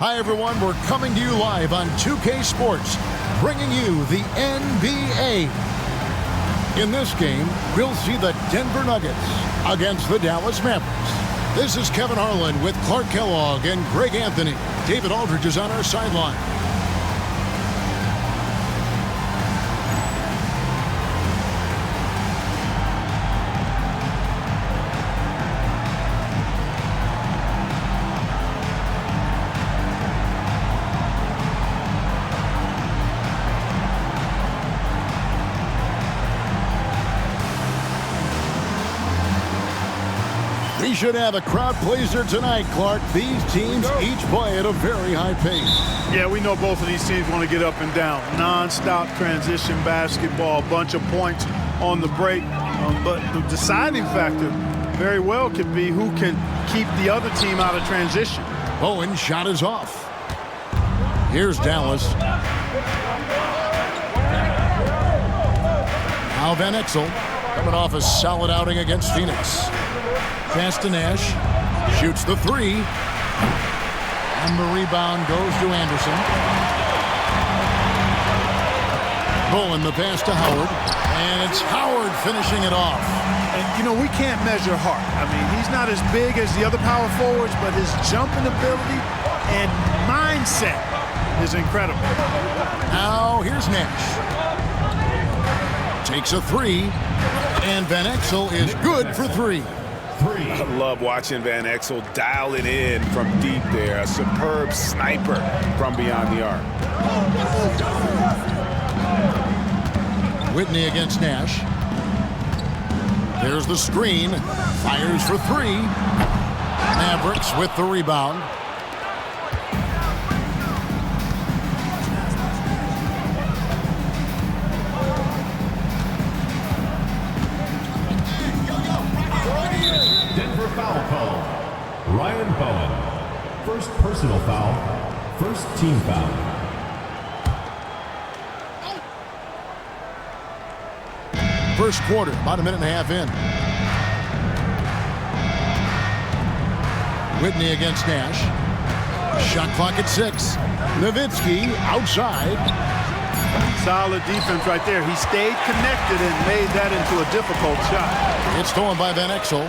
Hi, everyone. We're coming to you live on 2K Sports, bringing you the NBA. In this game, we'll see the Denver Nuggets against the Dallas Mavericks. This is Kevin Harlan with Clark Kellogg and Greg Anthony. David Aldridge is on our sideline. We should have a crowd pleaser tonight, Clark. These teams each play at a very high pace. Yeah, we know both of these teams want to get up and down. Non-stop transition basketball, a bunch of points on the break. But the deciding factor very well could be who can keep the other team out of transition. Bowen's shot is off. Here's Dallas. Now Van Exel coming off a solid outing against Phoenix. Pass to Nash, shoots the three, and the rebound goes to Anderson. Bowen the pass to Howard, and it's Howard finishing it off. And, you know, we can't measure Hart. I mean, he's not as big as the other power forwards, but his jumping ability and mindset is incredible. Now here's Nash. Takes a three, and Van Exel is good for three. I love watching Van Exel dial it in from deep there. A superb sniper from beyond the arc. Whitney against Nash. There's the screen. Fires for three. Mavericks with the rebound. Foul call. Ryan Bowen. First personal foul. First team foul. First quarter, about a minute and a half in. Whitney against Nash. Shot clock at 6. Nowitzki outside. Solid defense right there. He stayed connected and made that into a difficult shot. It's stolen by Van Exel.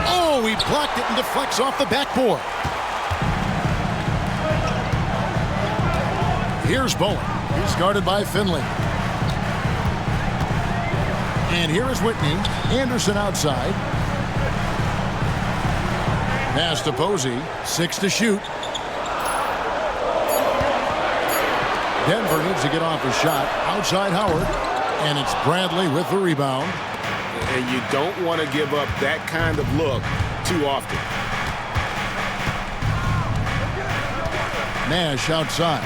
Oh, he blocked it and deflects off the backboard. Here's Bowen. He's guarded by Finley. And here is Whitney. Anderson outside. Pass to Posey. 6 to shoot. Denver needs to get off a shot. Outside Howard. And it's Bradley with the rebound. And you don't want to give up that kind of look too often. Nash outside.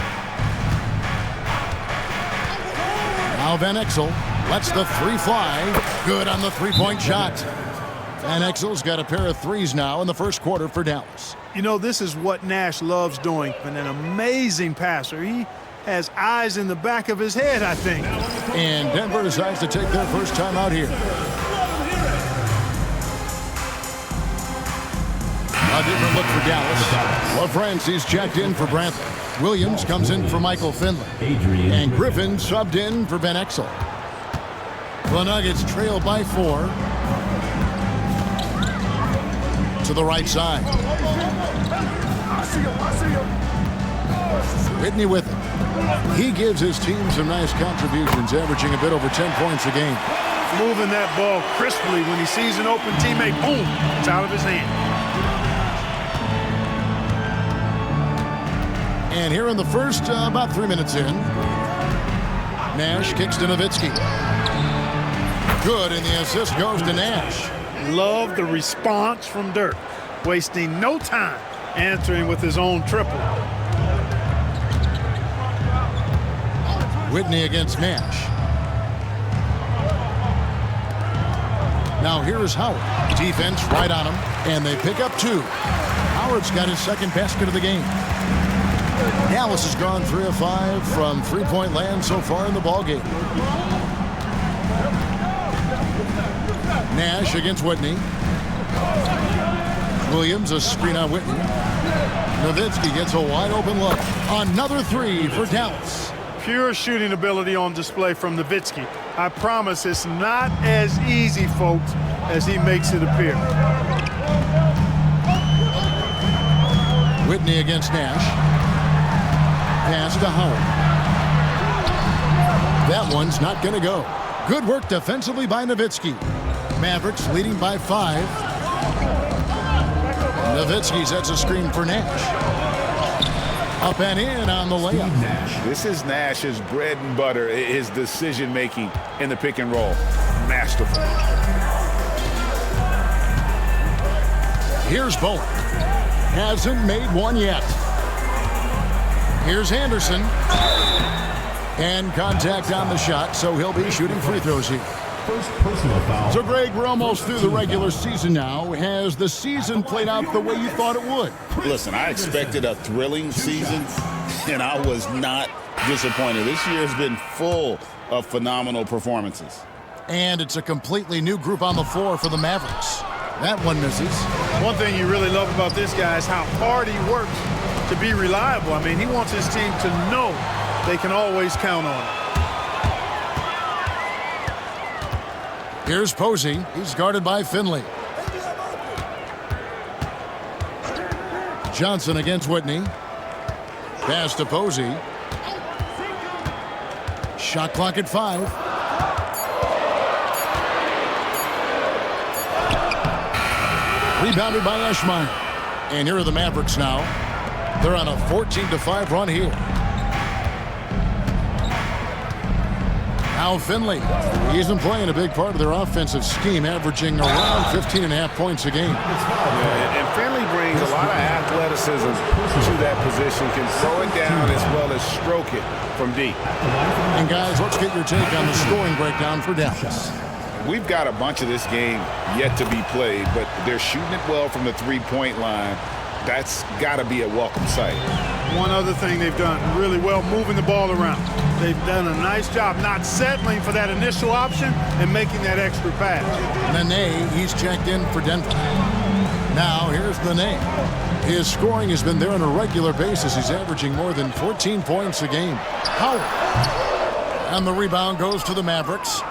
Now Van Exel lets the three fly. Good on the three-point shot. Van Exel's got a pair of threes now in the first quarter for Dallas. You know, this is what Nash loves doing. And an amazing passer. He has eyes in the back of his head, I think. And Denver decides to take their first time out here. A different look for Dallas. LaFrancie's checked in for Brantley. Williams comes in for Michael Finley. And Griffin subbed in for Van Exel. The Nuggets trail by 4. To the right side. Whitney with it. He gives his team some nice contributions, averaging a bit over 10 points a game. Moving that ball crisply when he sees an open teammate, boom, it's out of his hand. And here in the first, about 3 minutes in, Nash kicks to Nowitzki. Good, and the assist goes to Nash. Love the response from Dirk, wasting no time answering with his own triple. Whitney against Nash. Now here is Howard. Defense right on him, and they pick up 2. Howard's got his second basket of the game. Dallas has gone 3 of 5 from three-point land so far in the ballgame. Nash against Whitney. Williams, a screen on Whitney. Nowitzki gets a wide open look. Another three for Dallas. Pure shooting ability on display from Nowitzki. I promise it's not as easy, folks, as he makes it appear. Whitney against Nash. Pass to Howard. That one's not going to go. Good work defensively by Nowitzki. Mavericks leading by 5. Nowitzki sets a screen for Nash. Up and in on the layup. This is Nash's bread and butter, his decision-making in the pick and roll. Masterful. Here's Bowen. Hasn't made one yet. Here's Anderson. And contact on the shot, so he'll be shooting free throws here. First personal foul. So, Greg, we're almost through the regular season now. Has the season played out the way you thought it would? Listen, I expected a thrilling season, and I was not disappointed. This year has been full of phenomenal performances. And it's a completely new group on the floor for the Mavericks. That one misses. One thing you really love about this guy is how hard he works to be reliable. I mean, he wants his team to know they can always count on him. Here's Posey. He's guarded by Finley. Johnson against Whitney. Pass to Posey. Shot clock at 5. Rebounded by Eschmeyer. And here are the Mavericks now. They're on a 14-5 run here. Now Finley. He's been playing a big part of their offensive scheme, averaging around 15.5 points a game. Yeah, and Finley brings a lot of athleticism to that position, can throw it down as well as stroke it from deep. And guys, let's get your take on the scoring breakdown for Dallas. We've got a bunch of this game yet to be played, but they're shooting it well from the three-point line. That's got to be a welcome sight. One other thing they've done really well, moving the ball around. They've done a nice job not settling for that initial option and making that extra pass. Nene, he's checked in for Denver. Now, here's Nene. His scoring has been there on a regular basis. He's averaging more than 14 points a game. Howard. And the rebound goes to the Mavericks.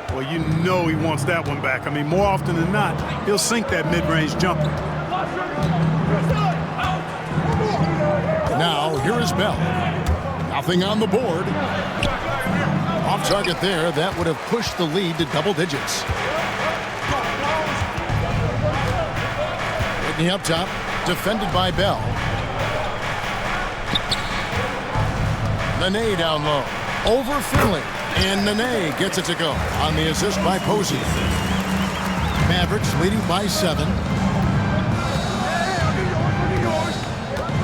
Well, you know he wants that one back. I mean, more often than not, he'll sink that mid-range jumper. Now, here is Bell. Nothing on the board. Off target there. That would have pushed the lead to double digits. Whitney up top. Defended by Bell. Nene down low. Over Finley. And Nene gets it to go on the assist by Posey. Mavericks leading by 7.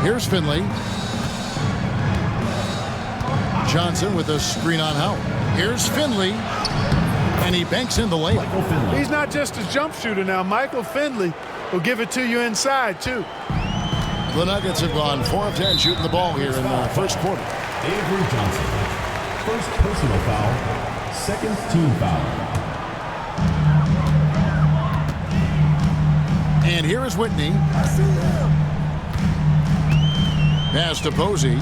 Here's Finley. Johnson with a screen on Howard. Here's Finley. And he banks in the layup. He's not just a jump shooter now. Michael Finley will give it to you inside, too. The Nuggets have gone 4 of 10 shooting the ball here in the first quarter. Avery Johnson. First personal foul. Second team foul. And here is Whitney. Pass to Posey.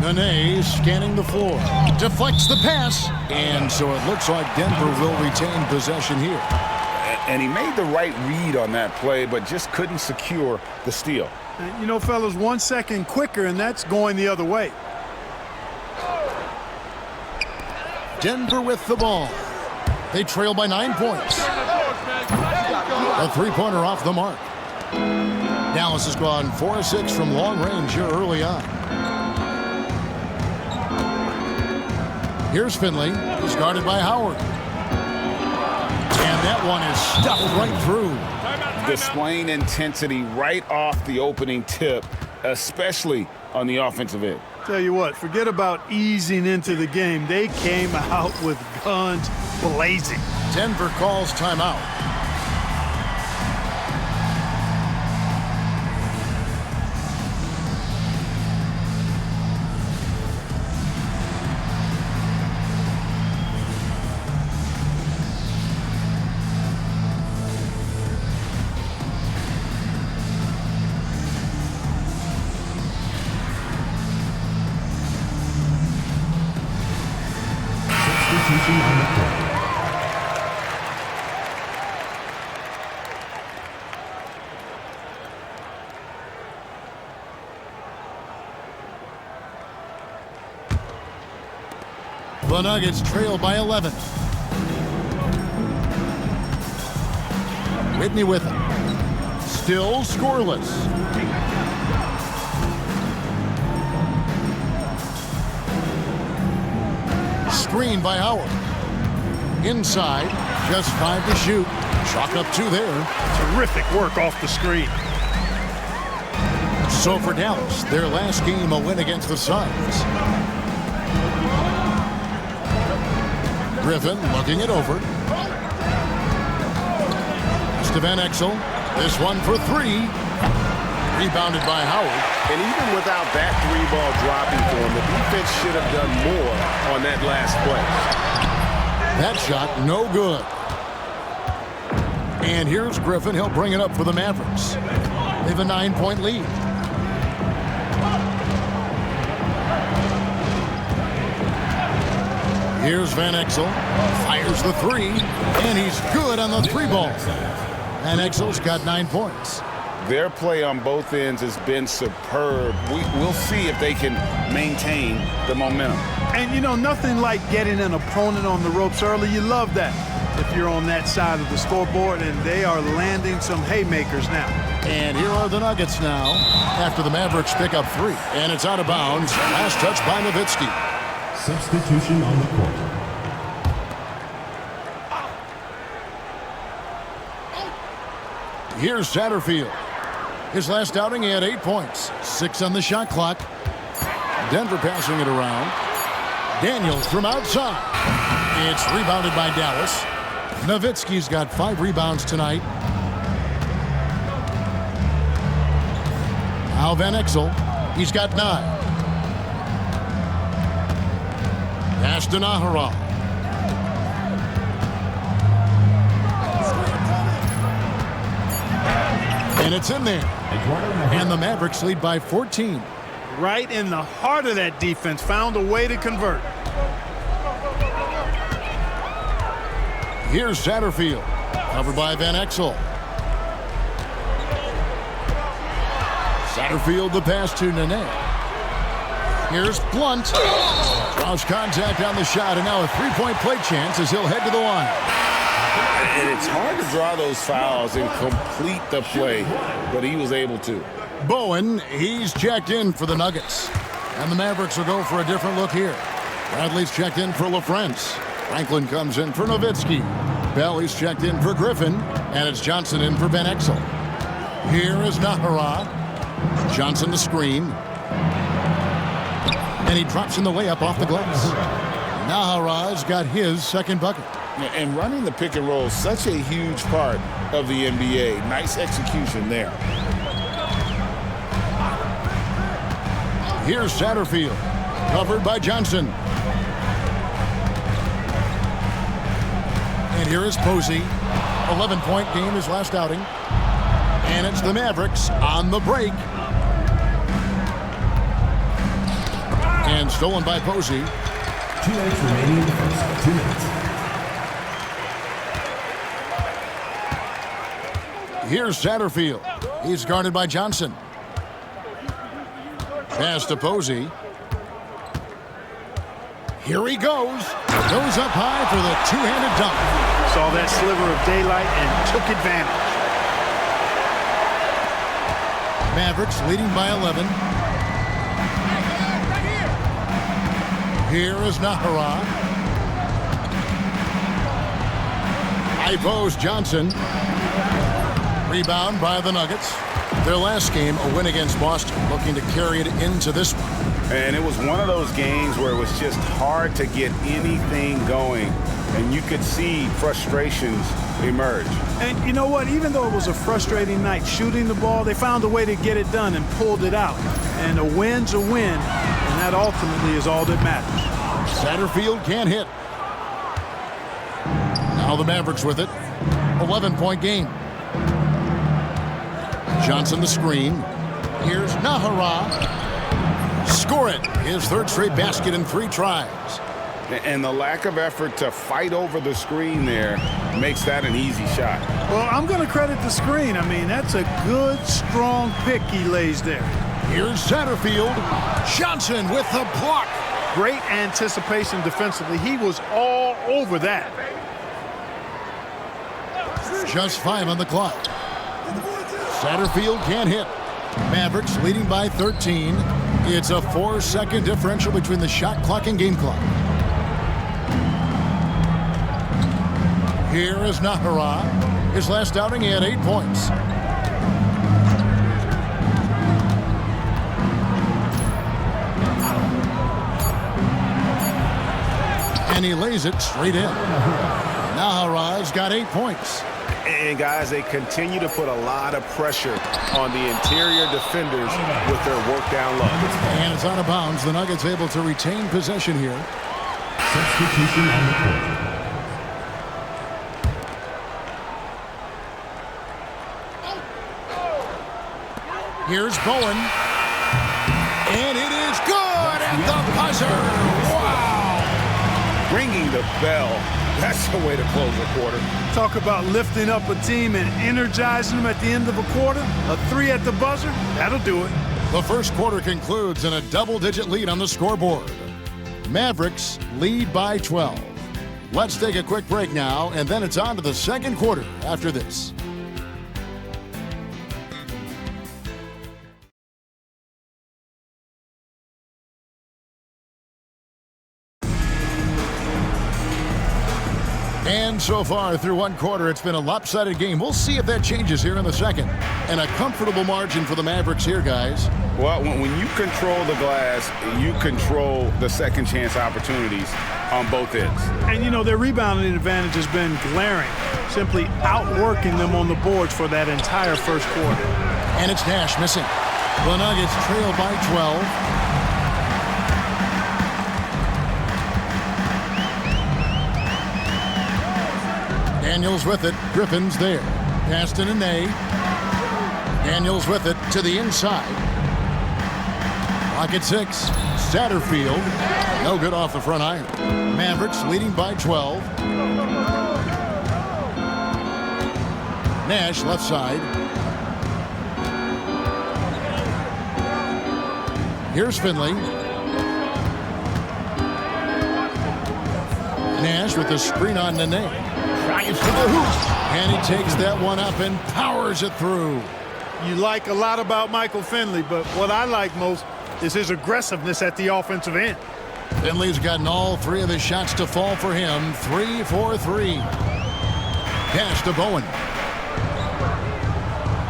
Nene scanning the floor. Deflects the pass. And so it looks like Denver will retain possession here. And he made the right read on that play, but just couldn't secure the steal. You know, fellas, 1 second quicker, and that's going the other way. Denver with the ball. They trail by 9 points. A three-pointer off the mark. Dallas has gone 4 of 6 from long range here early on. Here's Finley. He's guarded by Howard. And that one is stuffed right through. Displaying intensity right off the opening tip, especially on the offensive end. Tell you what, forget about easing into the game. They came out with guns blazing. Denver calls timeout. The Nuggets trail by 11. Whitney with it. Still scoreless. Screen by Howard. Inside, just 5 to shoot. Chalk up 2 there. Terrific work off the screen. So for Dallas, their last game a win against the Suns. Griffin looking it over. Van Exel. This one for 3. Rebounded by Howard. And even without that 3-ball dropping for him, the defense should have done more on that last play. That shot no good. And here's Griffin. He'll bring it up for the Mavericks. They have a 9-point lead. Here's Van Exel. Fires the 3. And he's good on the 3-ball. Van Exel's got 9 points. Their play on both ends has been superb. We'll see if they can maintain the momentum. And, you know, nothing like getting an opponent on the ropes early. You love that if you're on that side of the scoreboard, and they are landing some haymakers now. And here are the Nuggets now after the Mavericks pick up 3. And it's out of bounds. Last touch by Nowitzki. Substitution on the court. Here's Satterfield. His last outing, he had 8 points. 6 on the shot clock. Denver passing it around. Daniels from outside. It's rebounded by Dallas. Nowitzki's got 5 rebounds tonight. Now Van Exel. He's got 9. Pass to Nahara. And it's in there. And the Mavericks lead by 14. Right in the heart of that defense. Found a way to convert. Here's Satterfield. Covered by Van Exel. Satterfield the pass to Nene. Here's Blunt. Draws contact on the shot, and now a 3-point play chance as he'll head to the line. And it's hard to draw those fouls and complete the play, but he was able to. Bowen, he's checked in for the Nuggets. And the Mavericks will go for a different look here. Bradley's checked in for LaFrance. Franklin comes in for Nowitzki. Bailey's checked in for Griffin. And it's Johnson in for Van Exel. Here is Nahara. Johnson the screen. And he drops in the layup off the glass. Nahara's got his second bucket. And running the pick and roll is such a huge part of the NBA. Nice execution there. Here's Satterfield. Covered by Johnson. And here is Posey. 11-point game his last outing. And it's the Mavericks on the break. And stolen by Posey. 2 minutes remaining in the first. 2 minutes. Here's Satterfield. He's guarded by Johnson. Pass to Posey. Here he goes. Goes up high for the 2-handed dunk. Saw that sliver of daylight and took advantage. Mavericks leading by 11. Here is Nahara. High post Johnson. Rebound by the Nuggets. Their last game, a win against Boston, looking to carry it into this one. And it was one of those games where it was just hard to get anything going, and you could see frustrations emerge. And you know what? Even though it was a frustrating night shooting the ball, they found a way to get it done and pulled it out. And a win's a win, and that ultimately is all that matters. Satterfield can't hit. Now the Mavericks with it. 11-point game. Johnson the screen. Here's Nahara. Score it. His third straight basket in 3 tries. And the lack of effort to fight over the screen there makes that an easy shot. Well, I'm going to credit the screen. I mean, that's a good, strong pick he lays there. Here's Satterfield. Johnson with the block. Great anticipation defensively. He was all over that. Just 5 on the clock. Satterfield can't hit. Mavericks leading by 13. It's a 4-second differential between the shot clock and game clock. Here is Nahara. His last outing, he had 8 points. And he lays it straight in. Nahara's got 8 points. And guys, they continue to put a lot of pressure on the interior defenders with their work down low. And it's out of bounds. The Nuggets able to retain possession here. Substitution on the court. Here's Bowen. And it is good at the buzzer. Wow! Ringing the bell. That's the way to close a quarter. Talk about lifting up a team and energizing them at the end of a quarter. A 3 at the buzzer, that'll do it. The first quarter concludes in a double-digit lead on the scoreboard. Mavericks lead by 12. Let's take a quick break now, and then it's on to the second quarter after this. And so far through one quarter, it's been a lopsided game. We'll see if that changes here in the second. And a comfortable margin for the Mavericks here, guys. Well, when you control the glass, you control the second chance opportunities on both ends. And, you know, their rebounding advantage has been glaring, simply outworking them on the boards for that entire first quarter. And it's Nash missing. The Nuggets trail by 12. Daniels with it. Griffin's there. Pass to Nene. Daniels with it to the inside. Clock at 6. Satterfield. No good off the front iron. Mavericks leading by 12. Nash left side. Here's Finley. Nash with the screen on Nene. Drives to the hoop. And he takes that one up and powers it through. You like a lot about Michael Finley, but what I like most is his aggressiveness at the offensive end. Finley's gotten all 3 of his shots to fall for him. 3 for 3. Pass to Bowen.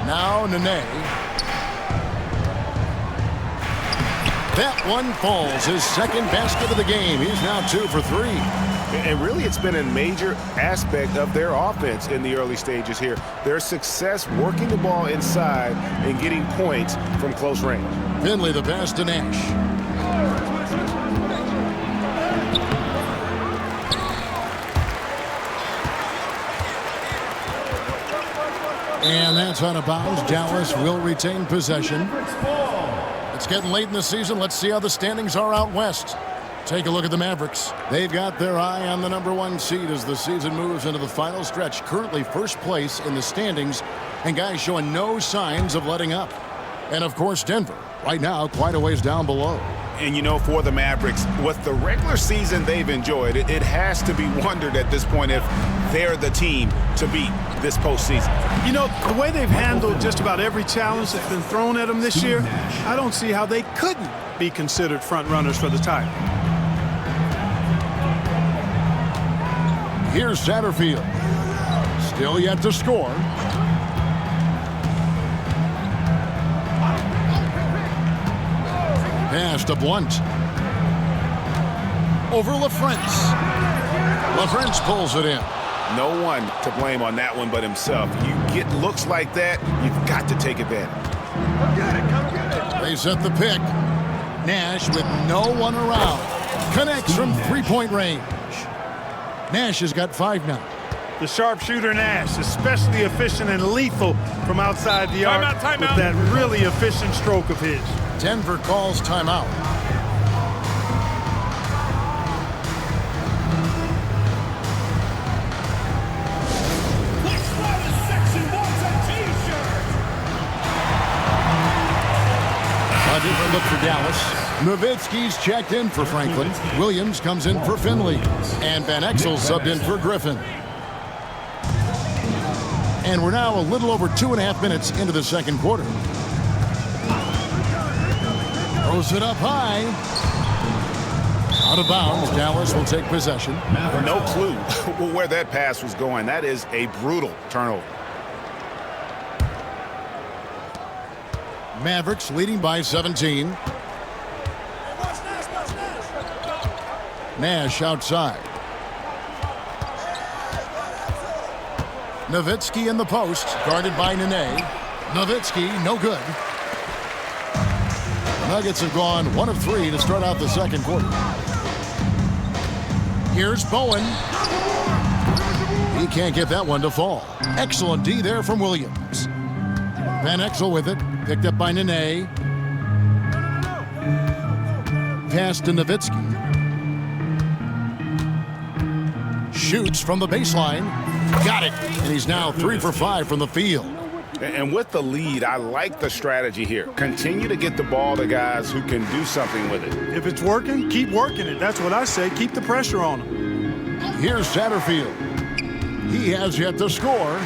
Now Nene. That one falls. His second basket of the game. He's now 2 for 3. And really, it's been a major aspect of their offense in the early stages here. Their success working the ball inside and getting points from close range. Finley the pass to Nash. And that's out of bounds. Dallas will retain possession. It's getting late in the season. Let's see how the standings are out west. Take a look at the Mavericks. They've got their eye on the #1 seed as the season moves into the final stretch. Currently first place in the standings, and guys showing no signs of letting up. And of course, Denver, right now, quite a ways down below. And you know, for the Mavericks, with the regular season they've enjoyed, it has to be wondered at this point if they're the team to beat this postseason. You know, the way they've handled just about every challenge that's been thrown at them this year, I don't see how they couldn't be considered front runners for the title. Here's Satterfield. Still yet to score. Pass to Blunt. Over LaFrentz. LaFrentz pulls it in. No one to blame on that one but himself. You get looks like that, you've got to take advantage. They set the pick. Nash with no one around. Connects from three-point range. Nash has got 5 now. The sharpshooter Nash, especially efficient and lethal from outside the arc with that really efficient stroke of his. Denver calls timeout. A different look for Dallas. Nowitzki's checked in for Franklin. Williams comes in for Finley. And Van Exel subbed in for Griffin. And we're now a little over 2.5 minutes into the second quarter. Throws it up high. Out of bounds. Dallas will take possession. No clue where that pass was going. That is a brutal turnover. Mavericks leading by 17. Nash outside. Nowitzki in the post, guarded by Nene. Nowitzki, no good. The Nuggets have gone 1 of 3 to start out the second quarter. Here's Bowen. He can't get that one to fall. Excellent D there from Williams. Van Exel with it, picked up by Nene. Pass to Nowitzki. Shoots from the baseline. Got it. And he's now 3 for 5 from the field. And with the lead, I like the strategy here. Continue to get the ball to guys who can do something with it. If it's working, keep working it. That's what I say. Keep the pressure on him. Here's Satterfield. He has yet to score.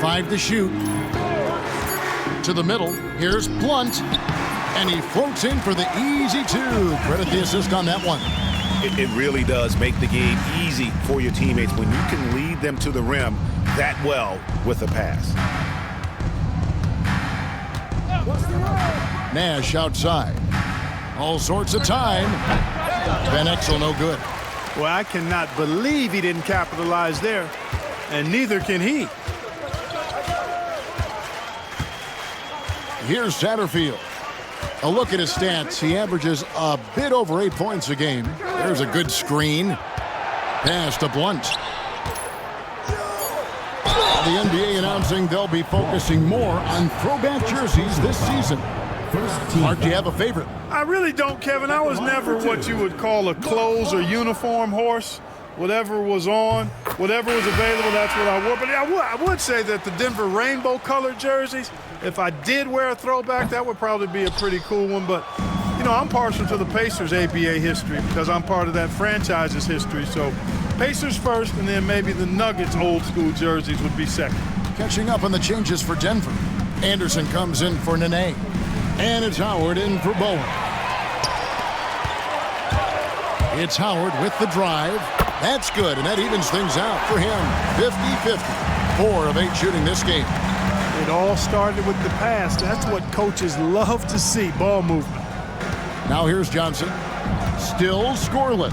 Five to shoot. To the middle. Here's Blunt. And he floats in for the easy 2. Credit the assist on that one. It really does make the game easy for your teammates when you can lead them to the rim that well with a pass. Nash outside. All sorts of time. Van Exel no good. Well, I cannot believe he didn't capitalize there, and neither can he. Here's Satterfield. A look at his stats. He averages a bit over 8 points a game. There's a good screen. Pass to Blunt. The NBA announcing they'll be focusing more on throwback jerseys this season. Mark, do you have a favorite? I really don't, Kevin. I was never what you would call a clothes or uniform horse. Whatever was on, whatever was available, that's what I wore. But I would say that the Denver rainbow-colored jerseys, if I did wear a throwback, that would probably be a pretty cool one. But, you know, I'm partial to the Pacers ABA history because I'm part of that franchise's history. So Pacers first, and then maybe the Nuggets old-school jerseys would be second. Catching up on the changes for Denver. Anderson comes in for Nene. And it's Howard in for Bowen. It's Howard with the drive. That's good, and that evens things out for him. 50-50. 4 of 8 shooting this game. It all started with the pass. That's what coaches love to see, ball movement. Now here's Johnson. Still scoreless.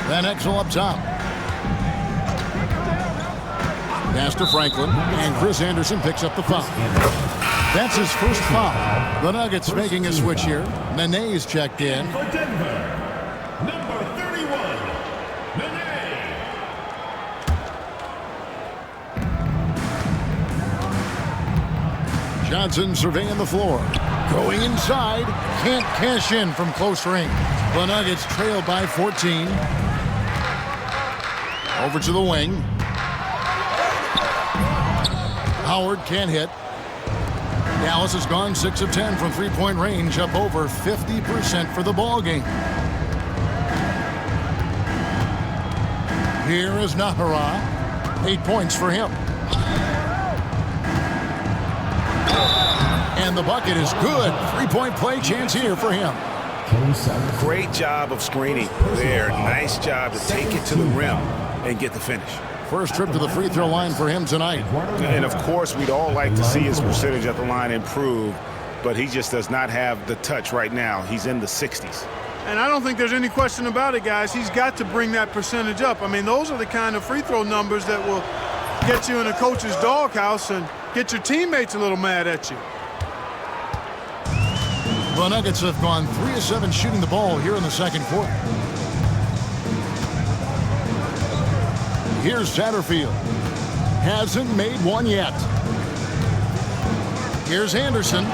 Van Exel up top. Pass to Franklin, and Chris Anderson picks up the foul. That's his first foul. The Nuggets making a switch here. Nene's checked in. For Denver, number 31, Nene. Johnson surveying the floor. Going inside. Can't cash in from close range. The Nuggets trail by 14. Over to the wing. Howard can't hit. Dallas has gone 6 of 10 from three-point range, up over 50% for the ball game. Here is Nahara. 8 points for him. And the bucket is good. Three-point play chance here for him. Great job of screening there. Nice job to take it to the rim and get the finish. First trip to the free throw line for him tonight. And of course, we'd all like to see his percentage at the line improve, but he just does not have the touch right now. He's in the 60s. And I don't think there's any question about it, guys. He's got to bring that percentage up. I mean, those are the kind of free throw numbers that will get you in a coach's doghouse and get your teammates a little mad at you. The Nuggets have gone 3 of 7 shooting the ball here in the second quarter. Here's Satterfield. Hasn't made one yet. Here's Anderson.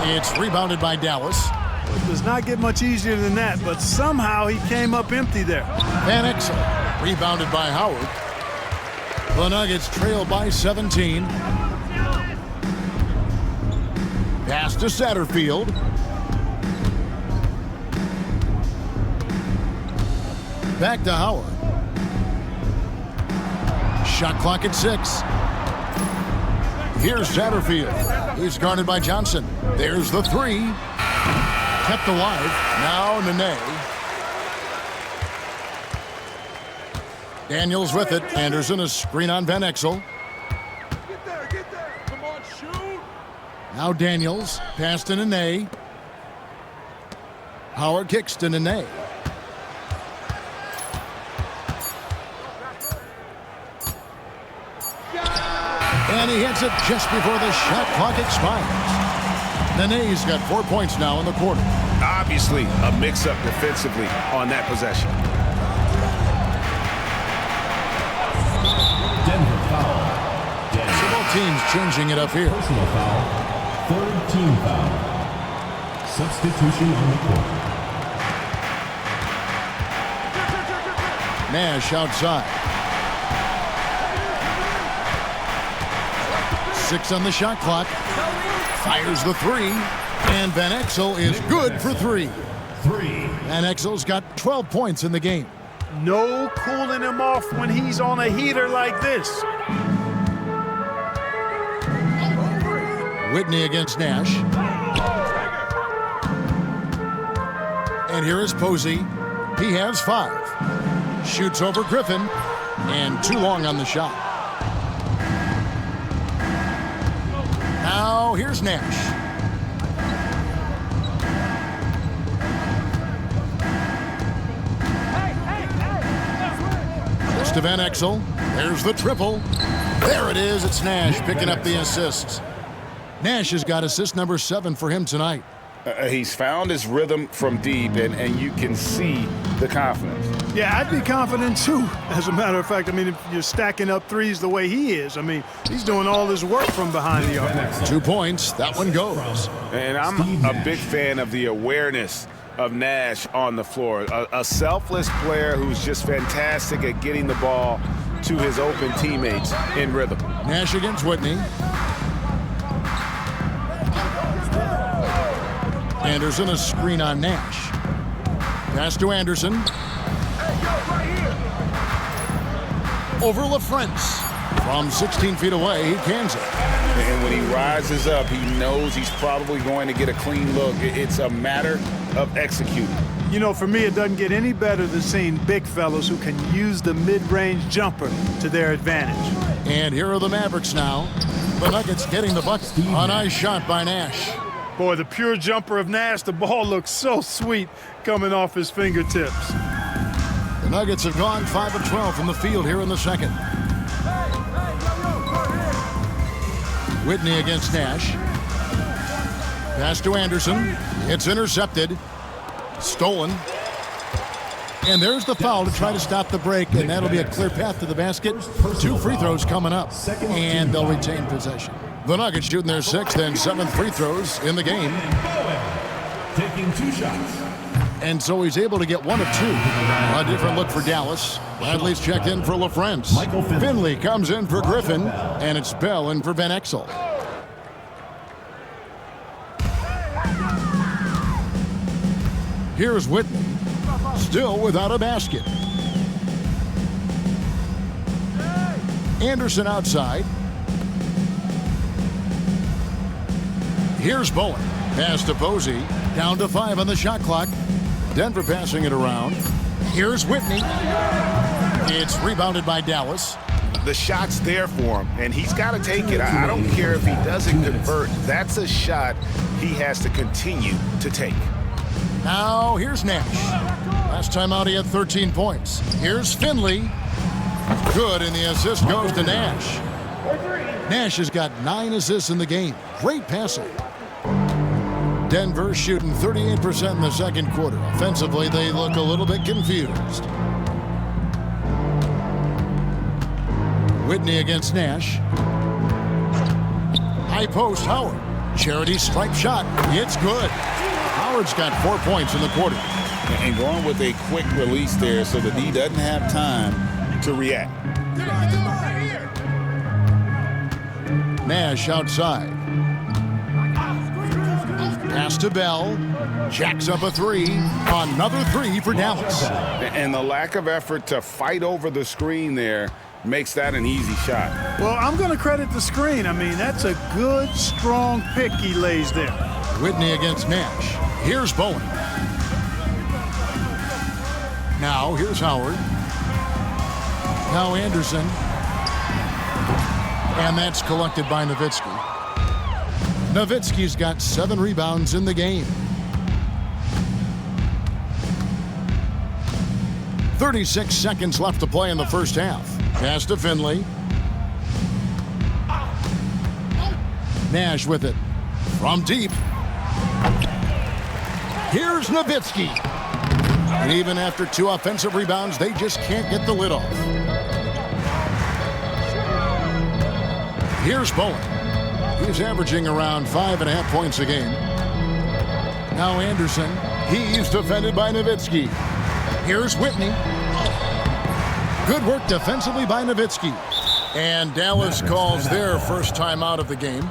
It's rebounded by Dallas. It does not get much easier than that, but somehow he came up empty there. Van Exel. Rebounded by Howard. The Nuggets trail by 17. Pass to Satterfield. Back to Howard. Shot clock at 6. Here's Satterfield. He's guarded by Johnson. There's the 3. Kept alive. Now Nene. Daniels with it. Anderson a screen on Van Exel. Get there. Come on, shoot. Now Daniels. Pass to Nene. Howard kicks to Nene. And he hits it just before the shot clock expires. Nene's got 4 points now in the quarter. Obviously, a mix-up defensively on that possession. Denver foul. So both teams changing it up here. Personal foul. Third team foul. Substitution on the court. Nash outside. 6 on the shot clock. Fires the 3. And Van Exel is good for 3. Van Exel's got 12 points in the game. No cooling him off when he's on a heater like this. Whitney against Nash. And here is Posey. He has 5. Shoots over Griffin. And too long on the shot. Now here's Nash. Just to Van Exel. There's the triple. There it is. It's Nash picking up the assists. Nash has got assist number 7 for him tonight. He's found his rhythm from deep, and you can see the confidence. Yeah, I'd be confident too. As a matter of fact, I mean, if you're stacking up threes the way he is, I mean, he's doing all this work from behind the arc. 2 points. That one goes. And I'm a big fan of the awareness of Nash on the floor. A selfless player who's just fantastic at getting the ball to his open teammates in rhythm. Nash against Whitney. Anderson a screen on Nash. Pass to Anderson. Over LaFrance. From 16 feet away, he cans it. And when he rises up, he knows he's probably going to get a clean look. It's a matter of executing. You know, for me, it doesn't get any better than seeing big fellas who can use the mid-range jumper to their advantage. And here are the Mavericks now. The Nuggets getting the bucket. A nice shot by Nash. Boy, the pure jumper of Nash, the ball looks so sweet coming off his fingertips. The Nuggets have gone 5 of 12 from the field here in the second. Whitney against Nash. Pass to Anderson. It's intercepted. Stolen. And there's the foul to try to stop the break, and that'll be a clear path to the basket. 2 free throws coming up, and they'll retain possession. The Nuggets shooting their 6th and 7th free throws in the game. Taking 2 shots. And so he's able to get 1 of 2. A different look for Dallas. Bradley's checked in for LaFrance. Finley comes in for Griffin, and it's Bell in for Van Exel. Here's Whitney, still without a basket. Anderson outside. Here's Bowen. Pass to Posey. Down to 5 on the shot clock. Denver passing it around. Here's Whitney. It's rebounded by Dallas. The shot's there for him, and he's got to take it. I don't care if he doesn't convert. That's a shot he has to continue to take. Now here's Nash. Last time out he had 13 points. Here's Finley. Good, and the assist goes to Nash. Nash has got 9 assists in the game. Great passing. Denver shooting 38% in the second quarter. Offensively, they look a little bit confused. Whitney against Nash. High post, Howard. Charity stripe shot. It's good. Howard's got 4 points in the quarter. And going with a quick release there so that he doesn't have time to react. Nash outside. Pass to Bell. Jacks up a three. Another three for Dallas. And the lack of effort to fight over the screen there makes that an easy shot. Well, I'm going to credit the screen. I mean, that's a good, strong pick he lays there. Whitney against Nash. Here's Bowen. Now, here's Howard. Now Anderson. And that's collected by Nowitzki. Nowitzki's got 7 rebounds in the game. 36 seconds left to play in the first half. Pass to Finley. Nash with it. From deep. Here's Nowitzki. And even after 2 offensive rebounds, they just can't get the lid off. Here's Bowen. He's averaging around 5.5 points a game. Now Anderson. He's defended by Nowitzki. Here's Whitney. Good work defensively by Nowitzki. And Dallas calls their first time out of the game.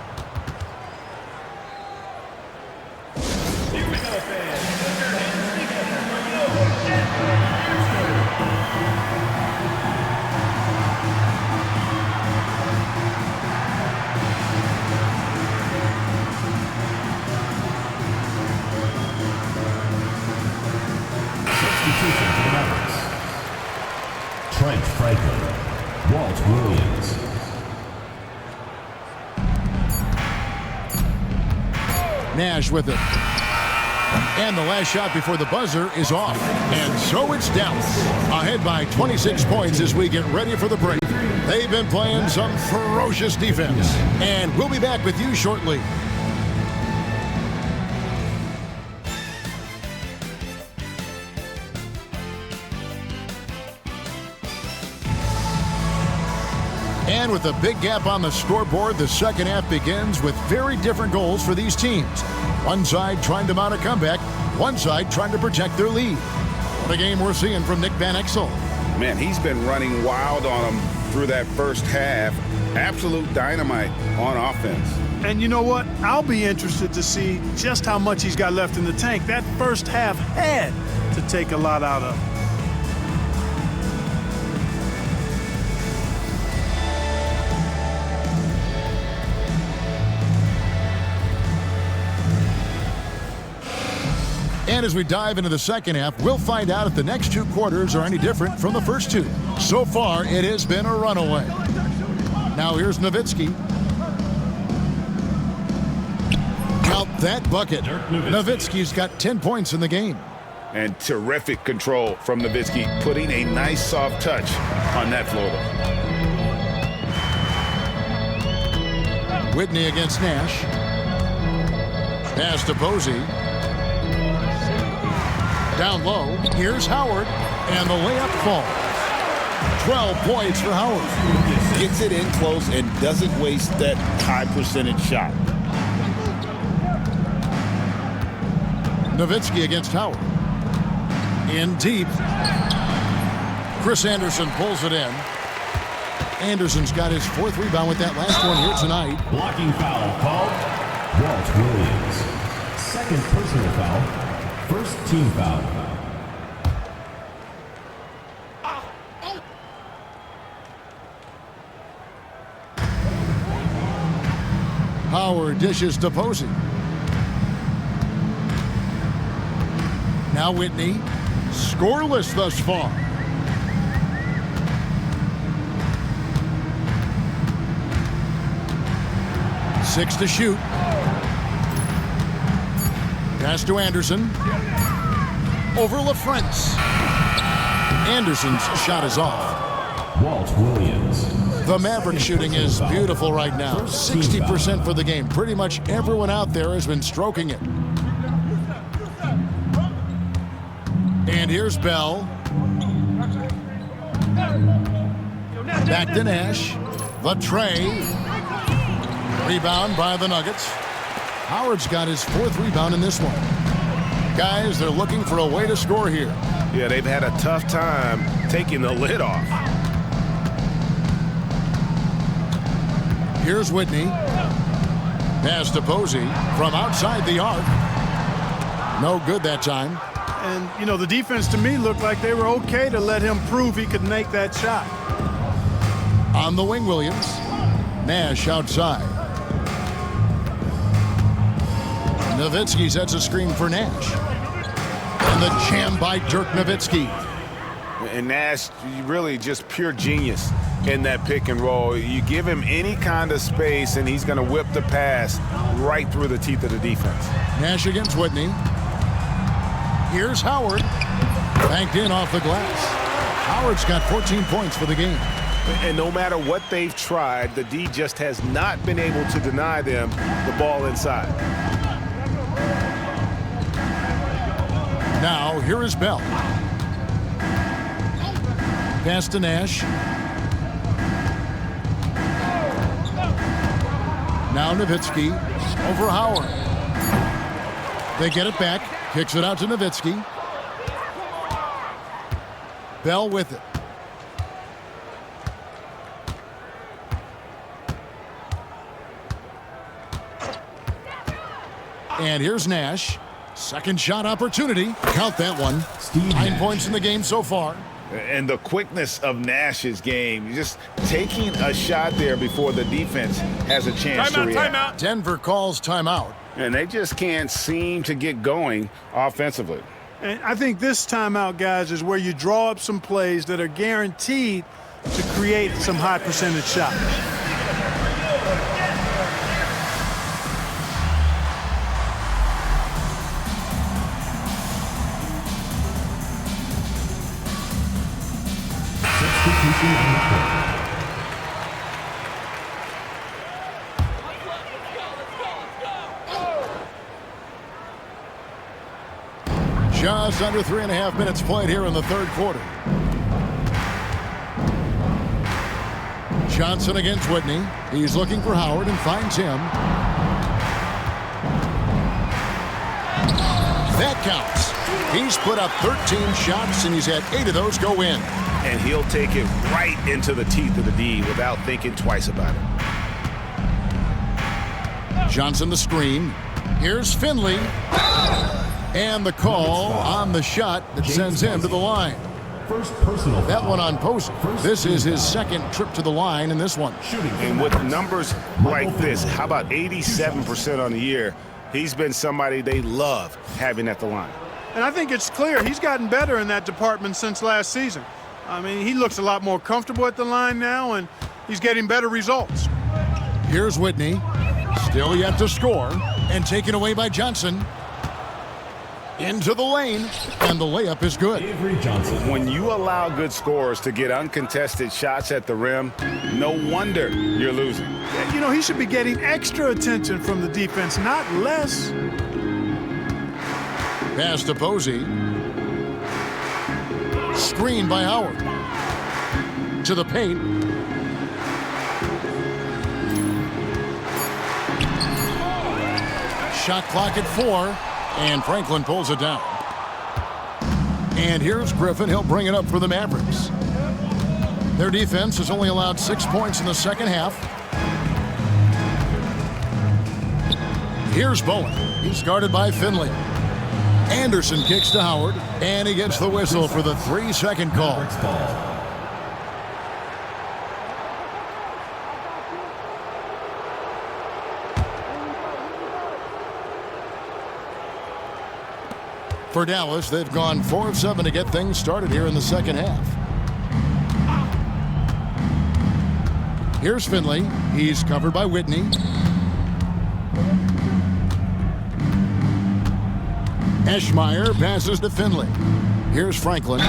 Trent Franklin, Walt Williams. Nash with it. And the last shot before the buzzer is off. And so it's Dallas, ahead by 26 points as we get ready for the break. They've been playing some ferocious defense. And we'll be back with you shortly. And with a big gap on the scoreboard, the second half begins with very different goals for these teams. One side trying to mount a comeback, one side trying to protect their lead. What a game we're seeing from Nick Van Exel. Man, he's been running wild on them through that first half. Absolute dynamite on offense. And you know what? I'll be interested to see just how much he's got left in the tank. That first half had to take a lot out of him. And as we dive into the second half, we'll find out if the next 2 quarters are any different from the first 2. So far, it has been a runaway. Now here's Nowitzki. Count that bucket. Nowitzki's got 10 points in the game. And terrific control from Nowitzki, putting a nice soft touch on that floater. Whitney against Nash. Pass to Posey. Down low, here's Howard, and the layup falls. 12 points for Howard. Gets it in close and doesn't waste that high percentage shot. Nowitzki against Howard. In deep. Chris Anderson pulls it in. Anderson's got his 4th rebound with that last one here tonight. Blocking foul called Walt Williams. 2nd personal foul. 1st team foul. Howard dishes to Posey. Now Whitney. Scoreless thus far. Six to shoot. Pass to Anderson. Over LaFrance. Anderson's shot is off. Walt Williams. The Maverick shooting is beautiful right now. 60% for the game. Pretty much everyone out there has been stroking it. And here's Bell. Back to Nash. The tray. Rebound by the Nuggets. Howard's got his 4th rebound in this one. Guys, they're looking for a way to score here. Yeah, they've had a tough time taking the lid off. Here's Whitney. Pass to Posey from outside the arc. No good that time. And, you know, the defense to me looked like they were okay to let him prove he could make that shot. On the wing, Williams. Nash outside. Nowitzki sets a screen for Nash. And the jam by Dirk Nowitzki. And Nash, really just pure genius in that pick and roll. You give him any kind of space, and he's going to whip the pass right through the teeth of the defense. Nash against Whitney. Here's Howard. Banked in off the glass. Howard's got 14 points for the game. And no matter what they've tried, the D just has not been able to deny them the ball inside. Now, here is Bell. Pass to Nash. Now Nowitzki over Howard. They get it back. Kicks it out to Nowitzki. Bell with it. And here's Nash. Second shot opportunity. Count that one. 9 points in the game so far. And the quickness of Nash's game, just taking a shot there before the defense has a chance to react. Timeout. Denver calls timeout. And they just can't seem to get going offensively. And I think this timeout, guys, is where you draw up some plays that are guaranteed to create some high percentage shots. Just under 3.5 minutes played here in the third quarter. Johnson against Whitney. He's looking for Howard and finds him. That counts. He's put up 13 shots and he's had 8 of those go in. And he'll take it right into the teeth of the D without thinking twice about it. Johnson the screen. Here's Finley. And the call on the shot that sends him to the line. First personal foul. That one on Posey. This is his second trip to the line in this one. And with numbers like this, how about 87% on the year? He's been somebody they love having at the line. And I think it's clear he's gotten better in that department since last season. I mean, he looks a lot more comfortable at the line now, and he's getting better results. Here's Whitney. Still yet to score. And taken away by Johnson. Into the lane, and the layup is good. Avery Johnson. When you allow good scorers to get uncontested shots at the rim, no wonder you're losing. You know, he should be getting extra attention from the defense, not less. Pass to Posey. Screen by Howard. To the paint. Shot clock at 4. And Franklin pulls it down. And here's Griffin. He'll bring it up for the Mavericks. Their defense has only allowed 6 points in the second half. Here's Bowen. He's guarded by Finley. Anderson kicks to Howard. And he gets the whistle for the 3-second call. For Dallas, they've gone 4 of 7 to get things started here in the second half. Here's Finley. He's covered by Whitney. Eschmeyer passes to Finley. Here's Franklin.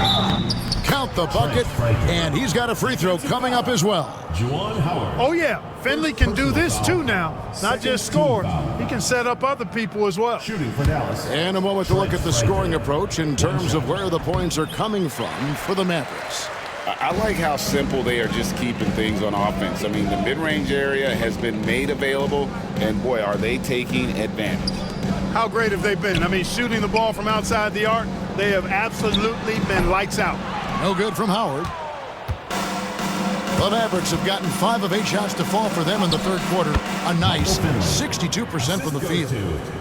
Count the bucket, and he's got a free throw coming up as well. Juwan Howard. Oh, yeah. Finley can do this, too, now. Not just score. He can set up other people as well. Shooting for Dallas. And a moment to look at the scoring approach in terms of where the points are coming from for the Mavericks. I like how simple they are just keeping things on offense. I mean, the mid-range area has been made available, and, boy, are they taking advantage. How great have they been? I mean, shooting the ball from outside the arc, they have absolutely been lights out. No good from Howard. The Mavericks have gotten 5 of 8 shots to fall for them in the third quarter. A nice 62% from the field.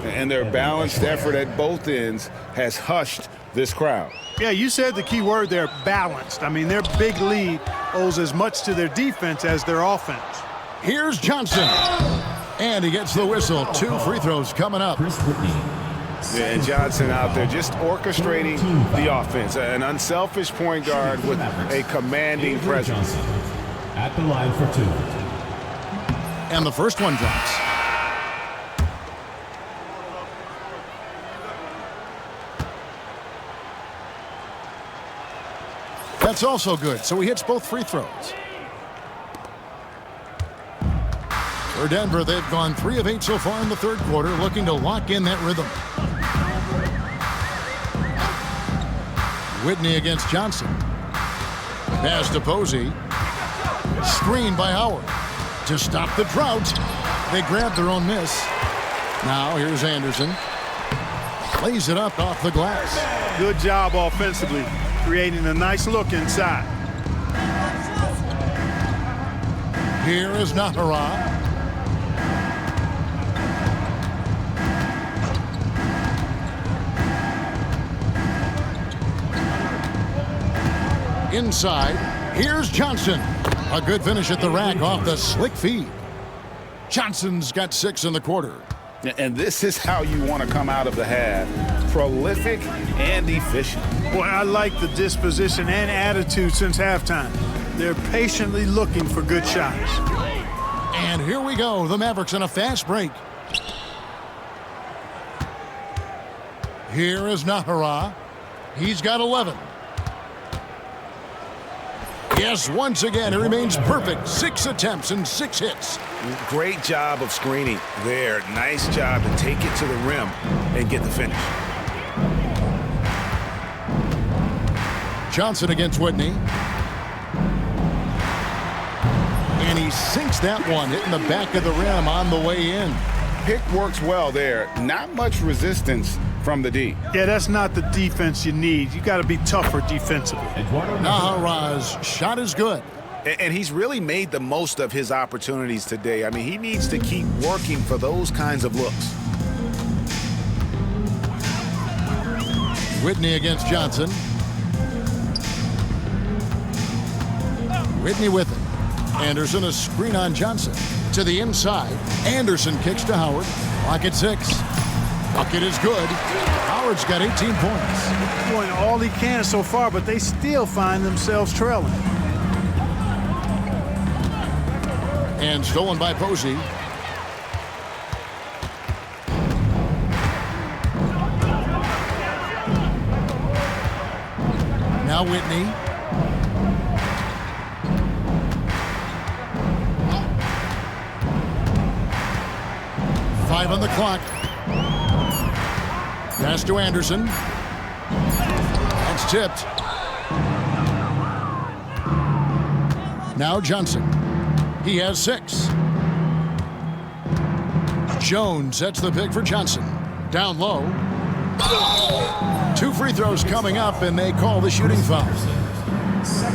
And their balanced effort at both ends has hushed this crowd. Yeah, you said the key word there, balanced. I mean, their big lead owes as much to their defense as their offense. Here's Johnson. And he gets the whistle. 2 free throws coming up. Yeah, and Johnson out there just orchestrating the offense. An unselfish point guard with a commanding presence. At the line for 2. And the first one drops. That's also good, so he hits both free throws. For Denver, they've gone 3 of 8 so far in the third quarter, looking to lock in that rhythm. Whitney against Johnson. Pass to Posey. Screen by Howard. To stop the drought, they grab their own miss. Now here's Anderson. Lays it up off the glass. Good job offensively, creating a nice look inside. Here is Nahara. Inside, here's Johnson. A good finish at the rack off the slick feed. Johnson's got 6 in the quarter. And this is how you want to come out of the half. Prolific and efficient. Boy, I like the disposition and attitude since halftime. They're patiently looking for good shots. And here we go. The Mavericks in a fast break. Here is Nahara. He's got 11. Yes, once again, it remains perfect. 6 attempts and 6 hits. Great job of screening there. Nice job to take it to the rim and get the finish. Johnson against Whitney. And he sinks that one, hitting the back of the rim on the way in. Pick works well there. Not much resistance from the D. Yeah, that's not the defense you need. You got to be tougher defensively. Nahara's shot is good. And he's really made the most of his opportunities today. I mean, he needs to keep working for those kinds of looks. Whitney against Johnson. Whitney with it. Anderson, a screen on Johnson. To the inside. Anderson kicks to Howard. Clock at 6. Bucket is good. Howard's got 18 points. Doing all he can so far, but they still find themselves trailing. And stolen by Posey. Now Whitney. Five on the clock. Pass to Anderson. That's tipped. Now Johnson. He has 6. Jones sets the pick for Johnson. Down low. 2 free throws coming up, and they call the shooting foul.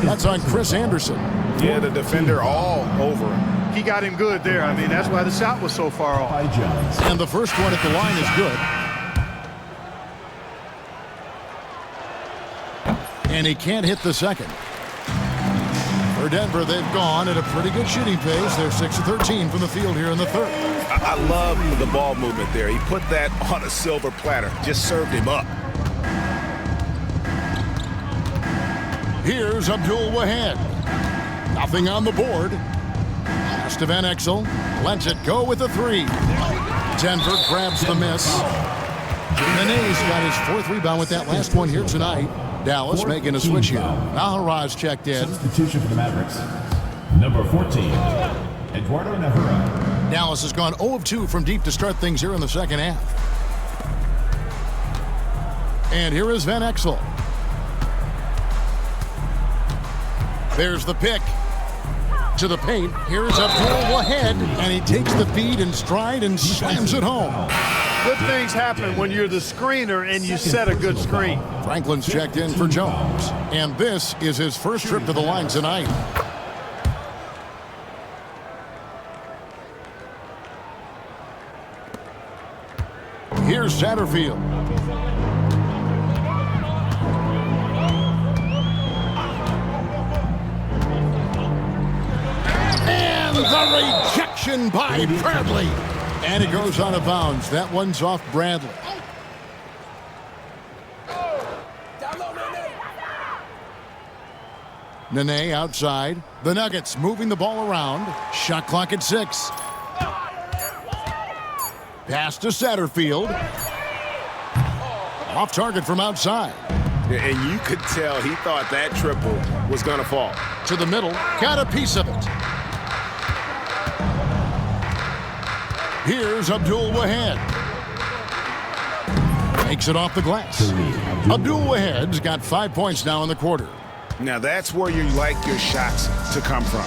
That's on Chris Anderson. Yeah, the defender all over him. He got him good there. I mean, that's why the shot was so far off. And the first one at the line is good. And he can't hit the second. For Denver, they've gone at a pretty good shooting pace. They're 6 of 13 from the field here in the third. I love the ball movement there. He put that on a silver platter. Just served him up. Here's Abdul Wahad. Nothing on the board. Pass to Van Exel. Lets it go with a 3. Denver grabs the miss. Mene's got his 4th rebound with that last one here tonight. Dallas making a switch here. Nahara's checked in. Substitution for the Mavericks. Number 14, Eduardo Nahara. Dallas has gone 0 of 2 from deep to start things here in the second half. And here is Van Exel. There's the pick. To the paint. Here's Abdul Wahad. And he takes the feed in stride and slams it home. Good things happen when you're the screener and you set a good screen. Franklin's checked in for Jones. And this is his first trip to the line tonight. Here's Satterfield. And the rejection by Bradley. And it goes out of bounds. That one's off Bradley. Nene outside. The Nuggets moving the ball around. Shot clock at 6. Pass to Satterfield. Off target from outside. And you could tell he thought that triple was going to fall. To the middle. Got a piece of it. Here's Abdul-Wahad. Makes it off the glass. Abdul-Wahad's got 5 points now in the quarter. Now that's where you like your shots to come from.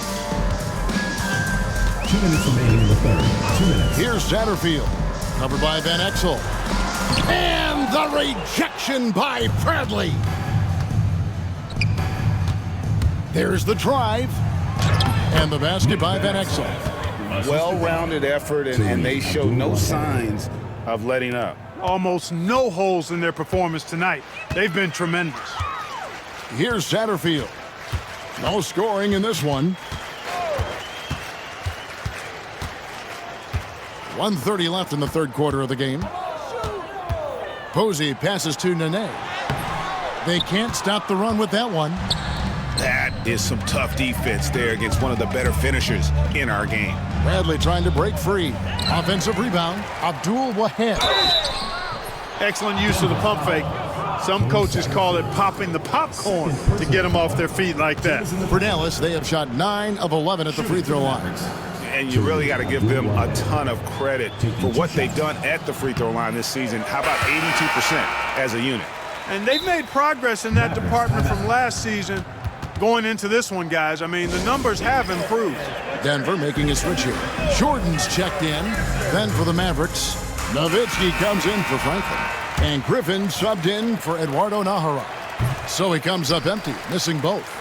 2 minutes remaining in the third. 2 minutes. Here's Satterfield. Covered by Van Exel. And the rejection by Bradley. There's the drive. And the basket by Van Exel. Well-rounded effort, and they show no signs of letting up. Almost no holes in their performance tonight. They've been tremendous. Here's Satterfield. No scoring in this one. 1:30 left in the third quarter of the game. Posey passes to Nene. They can't stop the run with that one. That is some tough defense there against one of the better finishers in our game. Bradley trying to break free. Offensive rebound. Abdul-Wahad. Excellent use of the pump fake. Some coaches call it popping the popcorn to get them off their feet like that. For Dallas, they have shot 9 of 11 at the free throw line. And you really got to give them a ton of credit for what they've done at the free throw line this season. How about 82% as a unit? And they've made progress in that department from last season going into this one, guys. I mean, the numbers have improved. Denver making a switch here. Jordan's checked in. Then for the Mavericks, Nowitzki comes in for Franklin. And Griffin subbed in for Eduardo Nahara. So he comes up empty, missing both.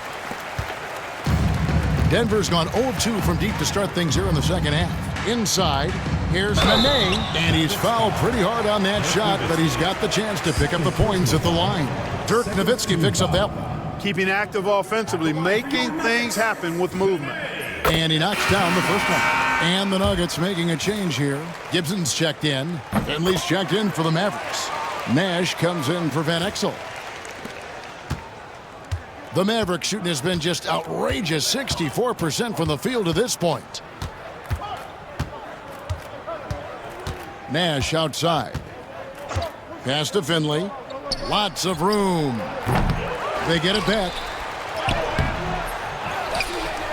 Denver's gone 0-2 from deep to start things here in the second half. Inside, here's Nene, and he's fouled pretty hard on that shot, but he's got the chance to pick up the points at the line. Dirk Nowitzki picks up that one. Keeping active offensively, making things happen with movement. And he knocks down the first one. And the Nuggets making a change here. Gibson's checked in. Finley's checked in for the Mavericks. Nash comes in for Van Exel. The Mavericks shooting has been just outrageous, 64% from the field to this point. Nash outside. Pass to Finley. Lots of room. They get it back.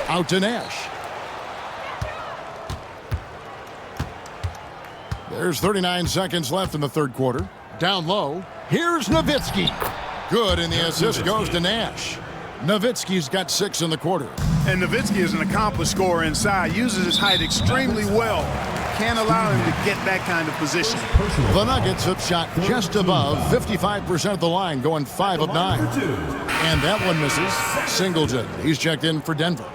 Out to Nash. There's 39 seconds left in the third quarter. Down low. Here's Nowitzki. Good, and the assist goes to Nash. Nowitzki's got 6 in the quarter. And Nowitzki is an accomplished scorer inside. Uses his height extremely well. Can't allow him to get that kind of position. The Nuggets have shot just above 55% of the line, going 5 of 9. And that one misses. Singleton, he's checked in for Denver.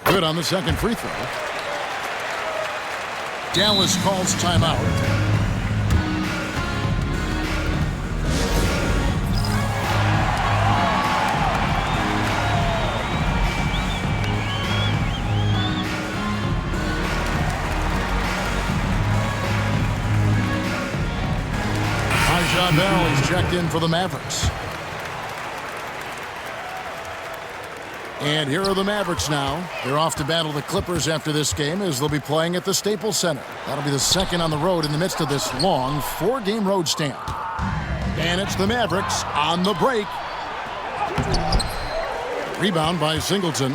Good on the second free throw. Dallas calls timeout. He's checked in for the Mavericks. And here are the Mavericks now. They're off to battle the Clippers after this game as they'll be playing at the Staples Center. That'll be the second on the road in the midst of this long 4-game road stand. And it's the Mavericks on the break. Rebound by Singleton.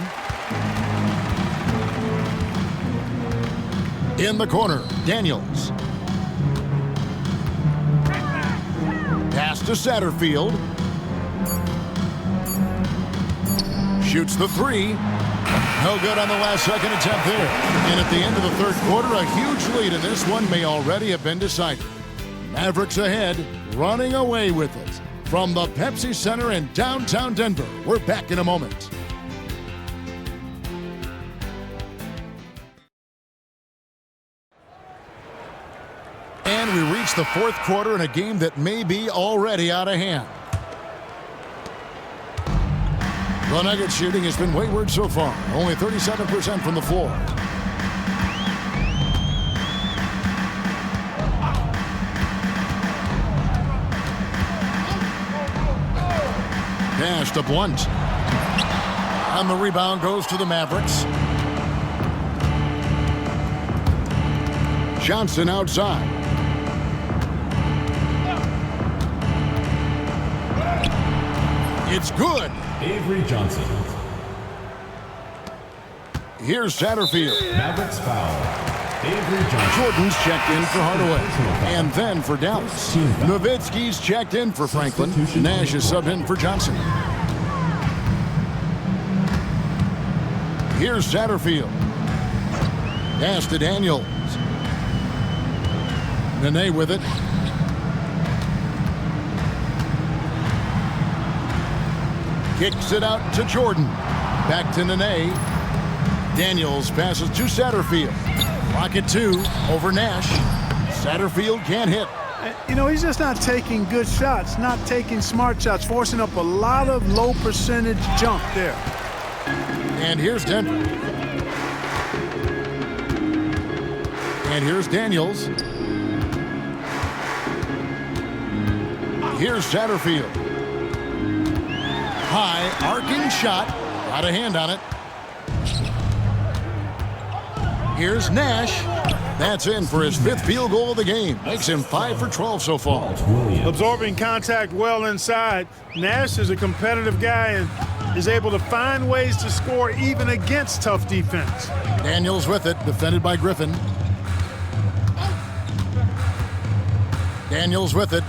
In the corner, Daniels. Pass to Satterfield. Shoots the 3. No good on the last second attempt there. And at the end of the third quarter, a huge lead, and this one may already have been decided. Mavericks ahead, running away with it. From the Pepsi Center in downtown Denver, we're back in a moment. It's the fourth quarter in a game that may be already out of hand. The Nuggets shooting has been wayward so far, only 37% from the floor. Pass to Blunt. And the rebound goes to the Mavericks. Johnson outside. It's good. Avery Johnson. Here's Satterfield. Mavericks foul. Avery Johnson. Jordan's checked in for Hardaway. And then for Dallas. Nowitzki's checked in for Franklin. Nash is subbed in for Johnson. Here's Satterfield. Pass to Daniels. Nene with it. Kicks it out to Jordan. Back to Nene. Daniels passes to Satterfield. Rocket 2 over Nash. Satterfield can't hit. You know, he's just not taking good shots, not taking smart shots, forcing up a lot of low percentage jump there. And here's Denver. And here's Daniels. Here's Satterfield. High, arcing shot. Got a hand on it. Here's Nash. That's in for his 5th field goal of the game. Makes him 5 for 12 so far. Absorbing contact well inside. Nash is a competitive guy and is able to find ways to score even against tough defense. Daniels with it, defended by Griffin. Daniels with it.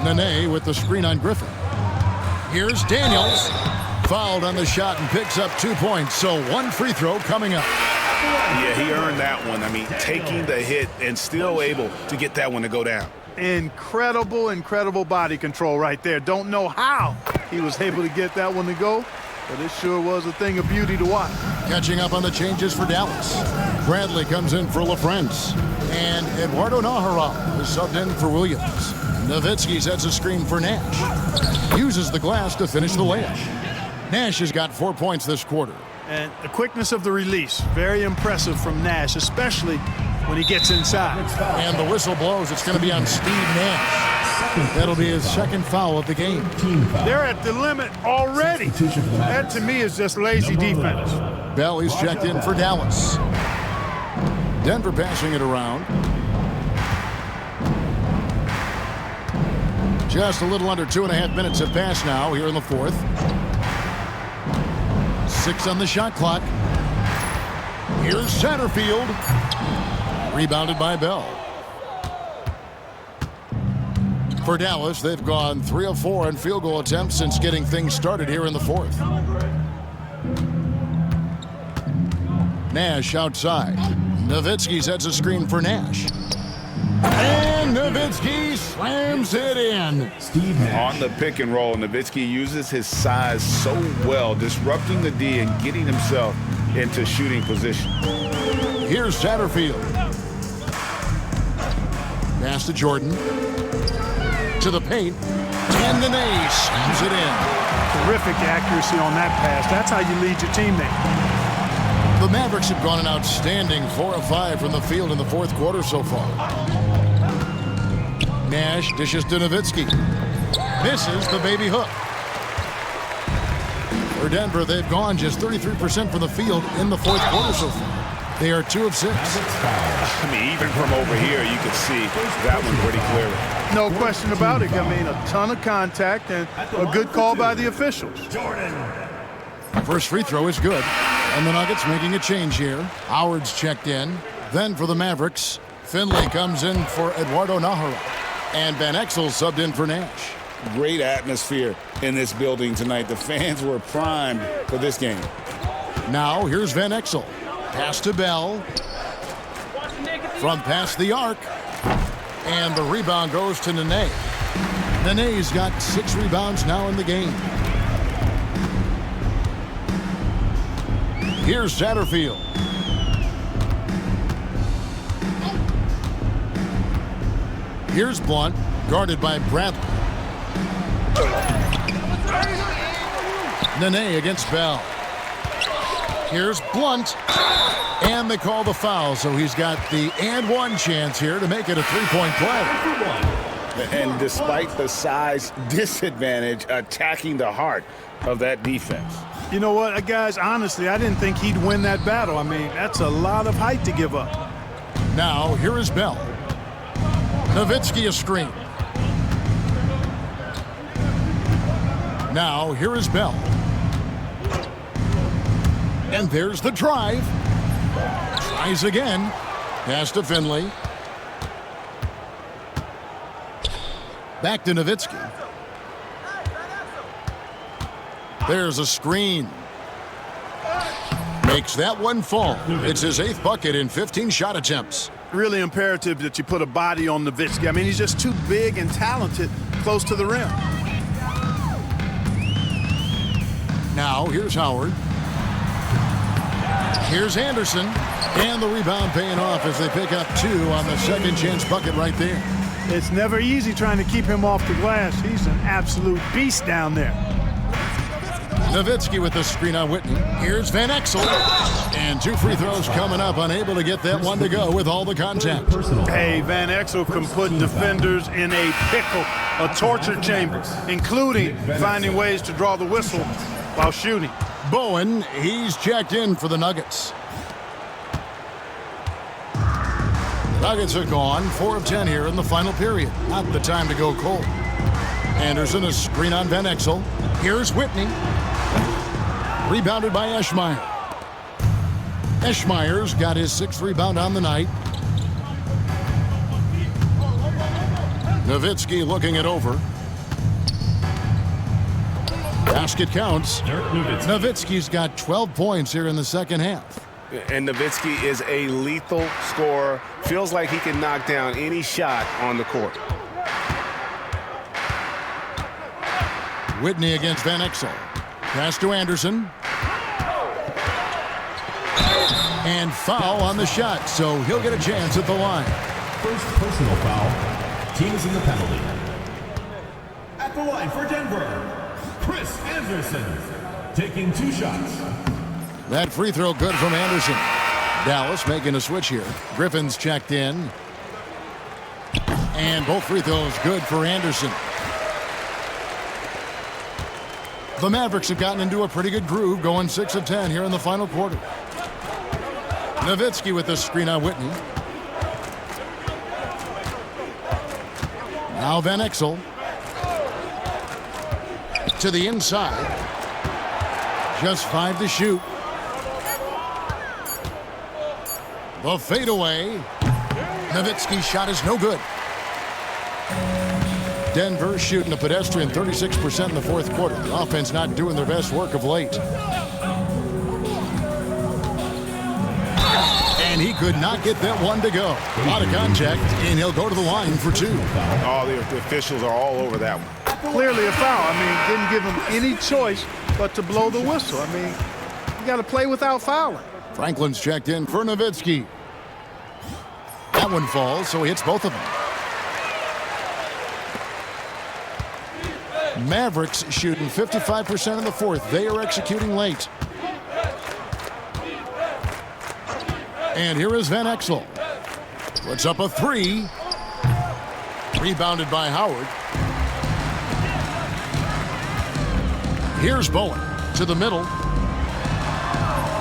Nene with the screen on Griffin. Here's Daniels. Fouled on the shot and picks up 2 points, so 1 free throw coming up. Yeah, he earned that one. I mean, taking the hit and still able to get that one to go down. Incredible body control right there. Don't know how he was able to get that one to go, but it sure was a thing of beauty to watch. Catching up on the changes for Dallas. Bradley comes in for LaFrance. And Eduardo Nájera is subbed in for Williams. Nowitzki sets a screen for Nash. Uses the glass to finish the layup. Nash has got 4 points this quarter. And the quickness of the release, very impressive from Nash, especially when he gets inside. And the whistle blows. It's going to be on Steve Nash. That'll be his 2nd foul of the game. They're at the limit already. That, to me, is just lazy defense. Bell is checked in for Dallas. Denver passing it around. Just a little under 2.5 minutes have passed now here in the 4th. 6 on the shot clock. Here's Satterfield. Rebounded by Bell. For Dallas, they've gone 3 of 4 on field goal attempts since getting things started here in the 4th. Nash outside. Nowitzki sets a screen for Nash. And Nowitzki slams it in. Steve Nash. On the pick and roll, Nowitzki uses his size so well, disrupting the D and getting himself into shooting position. Here's Satterfield. Pass to Jordan. To the paint. And Nene slams it in. Terrific accuracy on that pass. That's how you lead your teammate. The Mavericks have gone an outstanding 4 of 5 from the field in the 4th quarter so far. Nash dishes to Nowitzki. Misses the baby hook. For Denver, they've gone just 33% from the field in the 4th quarter so far. They are 2 of 6. I mean, even from over here, you can see that one pretty clearly. No question about it. I mean, a ton of contact and a good call by the officials. First free throw is good. And the Nuggets making a change here. Howard's checked in. Then for the Mavericks, Finley comes in for Eduardo Nájera. And Van Exel subbed in for Nash. Great atmosphere in this building tonight. The fans were primed for this game. Now here's Van Exel. Pass to Bell. From past the arc. And the rebound goes to Nene. Nene's got 6 rebounds now in the game. Here's Satterfield. Here's Blunt, guarded by Bradley. Nene against Bell. Here's Blunt. And they call the foul, so he's got the and one chance here to make it a three-point play. And despite the size disadvantage, attacking the heart of that defense. You know what, guys, honestly, I didn't think he'd win that battle. I mean, that's a lot of height to give up. Now, here is Bell. Nowitzki a screen. Now, here is Bell. And there's the drive. Tries again. Pass to Finley. Back to Nowitzki. There's a screen. Makes that one fall. It's his 8th bucket in 15 shot attempts. Really imperative that you put a body on Nowitzki. I mean, he's just too big and talented close to the rim. Now, here's Howard. Here's Anderson. And the rebound paying off as they pick up 2 on the second chance bucket right there. It's never easy trying to keep him off the glass. He's an absolute beast down there. Nowitzki with the screen on Whitney. Here's Van Exel. And 2 free throws coming up, unable to get that one to go with all the contact. Hey, Van Exel can put defenders in a pickle, a torture chamber, including finding ways to draw the whistle while shooting. Bowen, he's checked in for the Nuggets. Nuggets are gone, 4 of 10 here in the final period. Not the time to go cold. Anderson, a screen on Van Exel. Here's Whitney. Rebounded by Eschmeyer. Eschmeyer's got his 6th rebound on the night. Nowitzki looking it over. Basket counts. Nowitzki's got 12 points here in the second half. And Nowitzki is a lethal scorer. Feels like he can knock down any shot on the court. Whitney against Van Exel. Pass to Anderson. And foul on the shot, so he'll get a chance at the line. First personal foul. Teams in the penalty. At the line for Denver, Chris Anderson, taking 2 shots. That free throw good from Anderson. Dallas making a switch here. Griffin's checked in. And both free throws good for Anderson. The Mavericks have gotten into a pretty good groove, going 6 of 10 here in the final quarter. Nowitzki with the screen on Whitney. Now Van Exel. To the inside. Just 5 to shoot. The fadeaway. Nowitzki's shot is no good. Denver shooting a pedestrian 36% in the 4th quarter. The offense not doing their best work of late. And he could not get that one to go. Out of contact, and he'll go to the line for 2. Oh, the officials are all over that one. Clearly a foul. I mean, didn't give him any choice but to blow the whistle. I mean, you got to play without fouling. Franklin's checked in for Nowitzki. That one falls, so he hits both of them. Mavericks shooting 55% in the 4th. They are executing late. And here is Van Exel. Puts up a 3. Rebounded by Howard. Here's Bowen to the middle.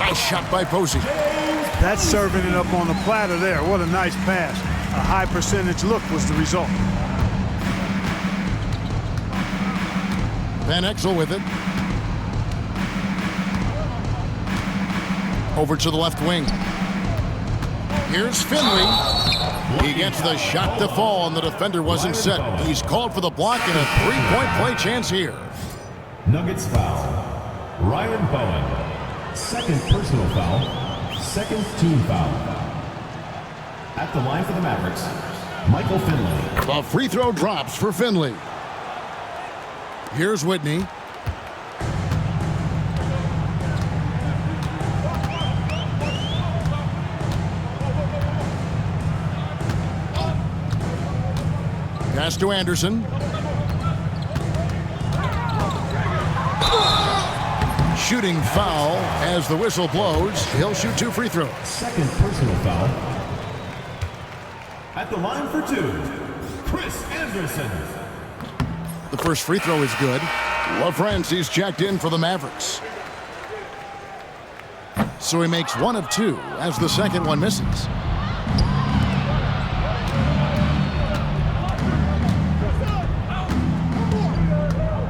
Nice shot by Posey. That's serving it up on the platter there. What a nice pass. A high percentage look was the result. Van Exel with it. Over to the left wing. Here's Finley. He gets the shot to fall, and the defender wasn't set. He's called for the block and a 3-point play chance here. Nuggets foul. Ryan Bowen. 2nd personal foul. 2nd team foul. At the line for the Mavericks, Michael Finley. The free throw drops for Finley. Here's Whitney. Pass to Anderson. Shooting foul as the whistle blows. He'll shoot 2 free throws. Second personal foul. At the line for 2, Chris Anderson. The first free throw is good. LaFrancis checked in for the Mavericks. So he makes 1 of 2 as the second one misses.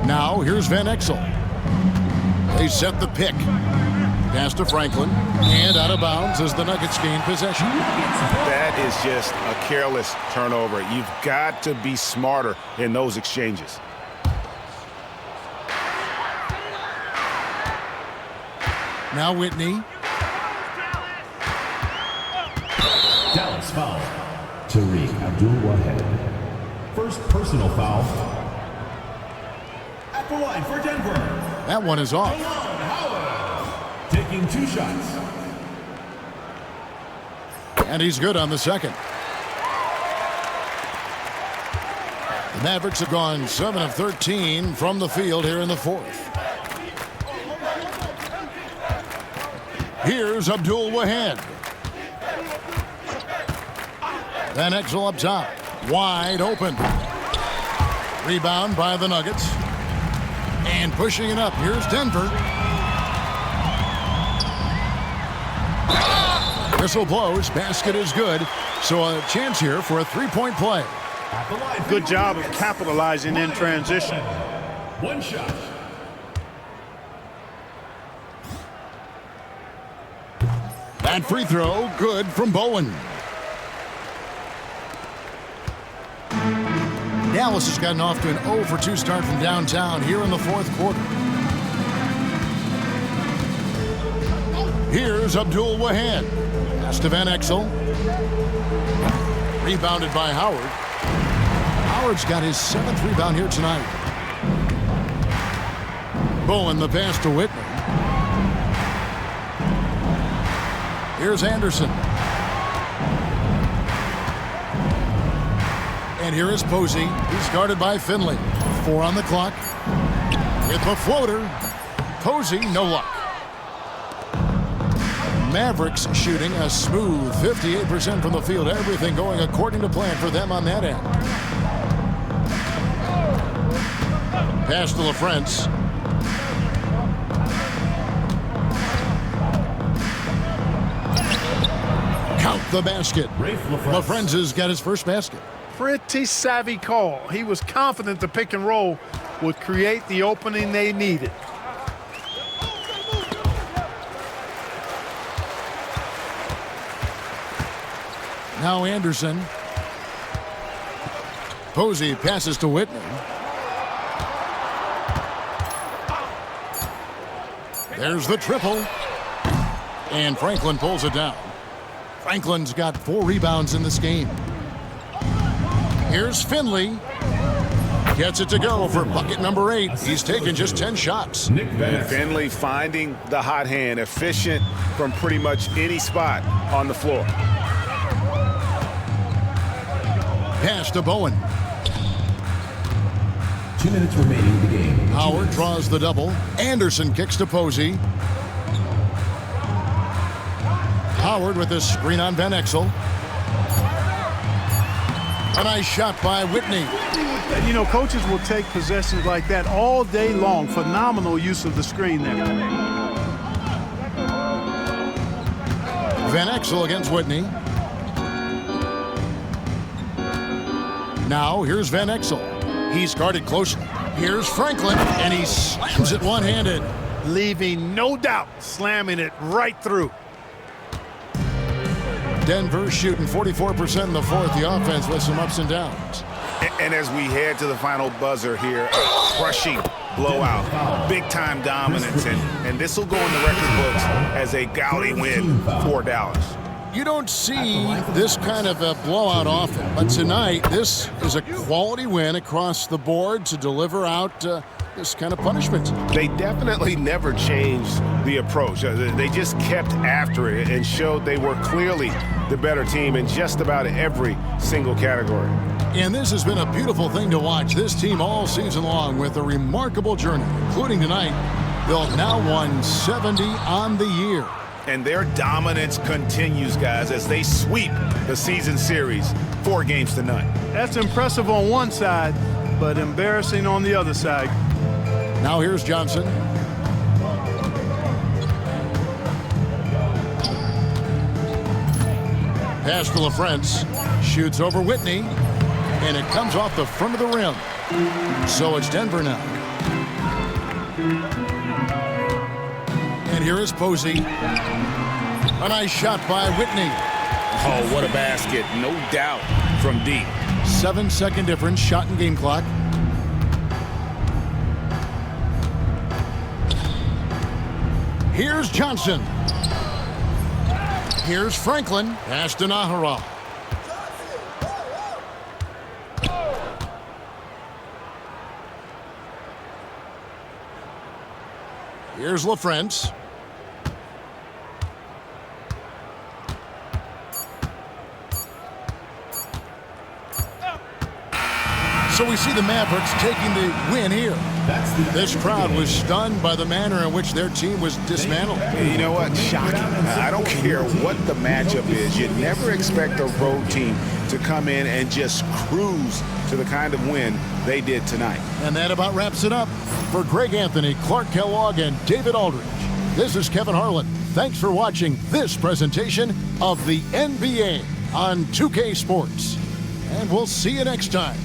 Now here's Van Exel. They set the pick. Pass to Franklin. And out of bounds as the Nuggets gain possession. That is just a careless turnover. You've got to be smarter in those exchanges. Now Whitney. Dallas foul. Tariq Abdul-Wahed. First personal foul. At the line for Denver. That one is off. Howard. Taking 2 shots. And he's good on the second. The Mavericks have gone 7 of 13 from the field here in the fourth. Here's Abdul-Wahed. Van Exel up top. Wide open. Rebound by the Nuggets. And pushing it up. Here's Denver. Whistle blows. Basket is good. So a chance here for a 3-point play. Good job of capitalizing in transition. 1 shot. That free throw, good from Bowen. Dallas has gotten off to an 0 for 2 start from downtown here in the fourth quarter. Here's Abdul-Wahed. Pass to Van Exel. Rebounded by Howard. Howard's got his 7th rebound here tonight. Bowen the pass to Whitney. Here's Anderson. And here is Posey. He's guarded by Finley. 4 on the clock. With the floater. Posey, no luck. Mavericks shooting a smooth 58% from the field. Everything going according to plan for them on that end. Pass to LaFrance. Count the basket. LaFrance has got his first basket. Pretty savvy call. He was confident the pick and roll would create the opening they needed. Now Anderson. Posey passes to Whitney. There's the triple. And Franklin pulls it down. Franklin's got 4 rebounds in this game. Here's Finley. Gets it to go for bucket number 8. He's taken just 10 shots. And Finley finding the hot hand, efficient from pretty much any spot on the floor. Pass to Bowen. 2 minutes remaining in the game. Howard draws the double. Anderson kicks to Posey. Howard with this screen on Van Exel. A nice shot by Whitney. And you know, coaches will take possessions like that all day long. Phenomenal use of the screen there. Van Exel against Whitney. Now here's Van Exel. He's guarded closely. Here's Franklin, and he slams it one-handed. Leaving no doubt, slamming it right through. Denver shooting 44% in the fourth. The offense with some ups and downs. And as we head to the final buzzer here, a crushing blowout, big-time dominance, and this will go in the record books as a gaudy win for Dallas. You don't see this kind of a blowout often, but tonight this is a quality win across the board to deliver out this kind of punishment. They definitely never changed the approach. They just kept after it and showed they were clearly the better team in just about every single category. And this has been a beautiful thing to watch. This team all season long with a remarkable journey, including tonight. They'll now won 70 on the year. And their dominance continues, guys, as they sweep the season series 4-0. That's impressive on one side, but embarrassing on the other side. Now here's Johnson. Pass to LaFrance. Shoots over Whitney. And it comes off the front of the rim. So it's Denver now. And here is Posey. A nice shot by Whitney. Oh, what a basket. No doubt from deep. 7-second difference, shot and game clock. Here's Johnson. Here's Franklin. Pass to Nahara. Here's LaFrance. So we see the Mavericks taking the win here. This crowd was stunned by the manner in which their team was dismantled. You know what? Shocking. I don't care what the matchup is. You never expect a road team to come in and just cruise to the kind of win they did tonight. And that about wraps it up. For Greg Anthony, Clark Kellogg, and David Aldridge, this is Kevin Harlan. Thanks for watching this presentation of the NBA on 2K Sports. And we'll see you next time.